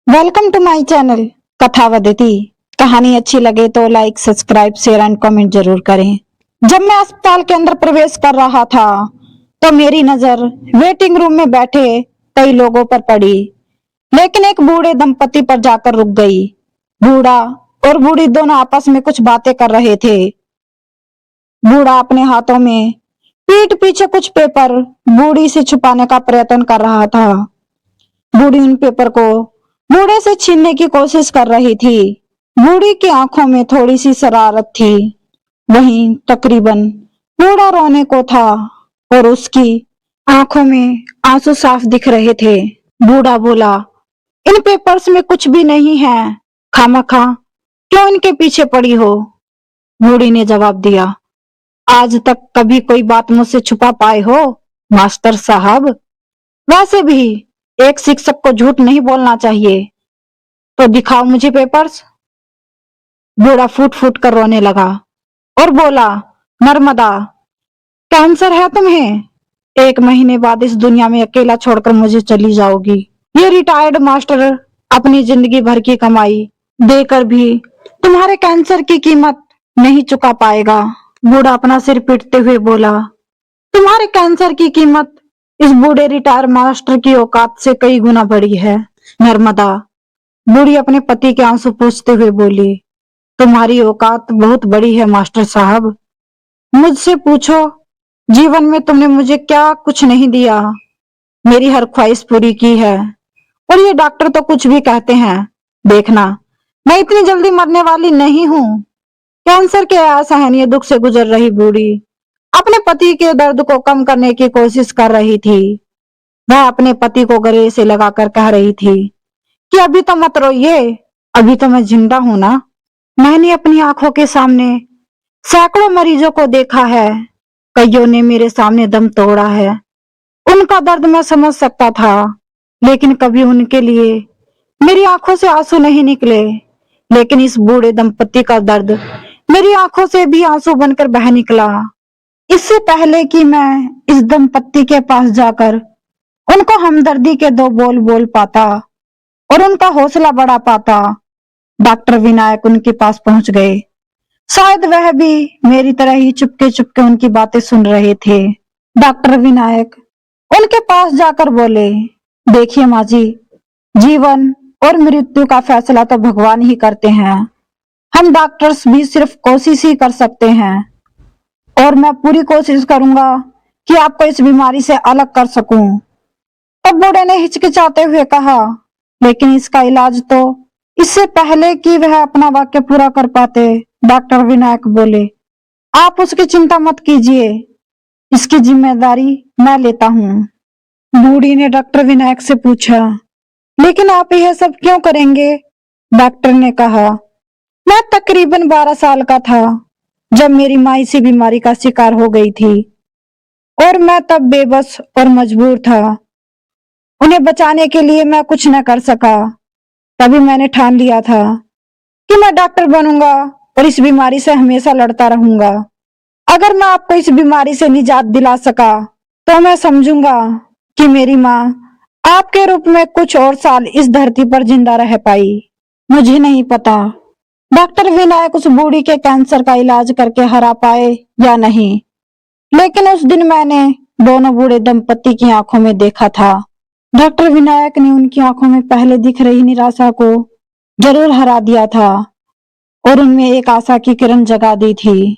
Welcome to my channel Kathavadati. कहानी अच्छी लगे तो like subscribe share and comment जरूर करें। जब मैं अस्पताल के अंदर प्रवेश कर रहा था तो मेरी नजर वेटिंग रूम में बैठे कई लोगों पर पड़ी, लेकिन एक बूढ़े दंपति पर जाकर रुक गई। बूढ़ा और बूढ़ी दोनों आपस में कुछ बातें कर रहे थे। बूढ़ा अपने हाथों में पीठ पीछे कुछ पेपर बूढ़ी से छुपाने का प्रयत्न कर रहा था। बूढ़ी उन पेपर को बूढ़े से छीनने की कोशिश कर रही थी। बूढ़ी की आंखों में थोड़ी सी शरारत थी, वहीं तकरीबन बूढ़ा रोने को था और उसकी आंखों में आंसू साफ दिख रहे थे। बूढ़ा बोला, इन पेपर्स में कुछ भी नहीं है, खामखा क्यों इनके पीछे पड़ी हो? बूढ़ी ने जवाब दिया, आज तक कभी कोई बात मुझसे छुपा पाए हो मास्टर साहब? वैसे भी एक शिक्षक को झूठ नहीं बोलना चाहिए। तो दिखाओ मुझे पेपर्स। बूढ़ा फूट फूट कर रोने लगा और बोला, नर्मदा, कैंसर है तुम्हें? 1 महीने बाद इस दुनिया में अकेला छोड़कर मुझे चली जाओगी। ये रिटायर्ड मास्टर अपनी जिंदगी भर की कमाई देकर भी तुम्हारे कैंसर की कीमत नहीं चुका पाएगा। बूढ़ा अपना सिर पीटते हुए बोला, तुम्हारे कैंसर की कीमत इस बूढ़े रिटायर मास्टर की औकात से कई गुना बड़ी है नर्मदा। बूढ़ी अपने पति के आंसू पोंछते हुए बोली, तुम्हारी औकात बहुत बड़ी है मास्टर साहब। मुझसे पूछो, जीवन में तुमने मुझे क्या कुछ नहीं दिया। मेरी हर ख्वाहिश पूरी की है और ये डॉक्टर तो कुछ भी कहते हैं। देखना, मैं इतनी जल्दी मरने वाली नहीं हूँ। कैंसर के असहनीय दुख से गुजर रही बूढ़ी अपने पति के दर्द को कम करने की कोशिश कर रही थी। वह अपने पति को गले से लगाकर कह रही थी कि अभी तो मत रोइए, अभी तो मैं जिंदा हूं ना। मैंने अपनी आंखों के सामने सैकड़ों मरीजों को देखा है, कईयों ने मेरे सामने दम तोड़ा है। उनका दर्द मैं समझ सकता था, लेकिन कभी उनके लिए मेरी आंखों से आंसू नहीं निकले। लेकिन इस बूढ़े दंपति का दर्द मेरी आंखों से भी आंसू बनकर बह निकला। इससे पहले कि मैं इस दंपति के पास जाकर उनको हमदर्दी के 2 बोल बोल पाता और उनका हौसला बढ़ा पाता, डॉक्टर विनायक उनके पास पहुंच गए। शायद वह भी मेरी तरह ही चुपके चुपके उनकी बातें सुन रहे थे। डॉक्टर विनायक उनके पास जाकर बोले, देखिए माँ जी, जीवन और मृत्यु का फैसला तो भगवान ही करते हैं। हम डॉक्टर्स भी सिर्फ कोशिश ही कर सकते हैं और मैं पूरी कोशिश करूंगा कि आपको इस बीमारी से अलग कर सकूं। तब बूढ़े ने हिचकिचाते हुए कहा, लेकिन इसका इलाज तो। इससे पहले कि वह अपना वाक्य पूरा कर पाते, डॉक्टर विनायक बोले, आप उसकी चिंता मत कीजिए, इसकी जिम्मेदारी मैं लेता हूँ। बूढ़ी ने डॉक्टर विनायक से पूछा, लेकिन आप यह सब क्यों करेंगे? डॉक्टर ने कहा, मैं तकरीबन 12 साल का था जब मेरी माँ इसी बीमारी का शिकार हो गई थी और मैं तब बेबस और मजबूर था। उन्हें बचाने के लिए मैं कुछ न कर सका। तभी मैंने ठान लिया था कि मैं डॉक्टर बनूंगा और इस बीमारी से हमेशा लड़ता रहूंगा। अगर मैं आपको इस बीमारी से निजात दिला सका तो मैं समझूंगा कि मेरी माँ आपके रूप में कुछ और साल इस धरती पर जिंदा रह पाई। मुझे नहीं पता डॉक्टर विनायक उस बूढ़ी के कैंसर का इलाज करके हरा पाए या नहीं, लेकिन उस दिन मैंने दोनों बूढ़े दंपति की आंखों में देखा था। डॉक्टर विनायक ने उनकी आंखों में पहले दिख रही निराशा को जरूर हरा दिया था और उनमें एक आशा की किरण जगा दी थी।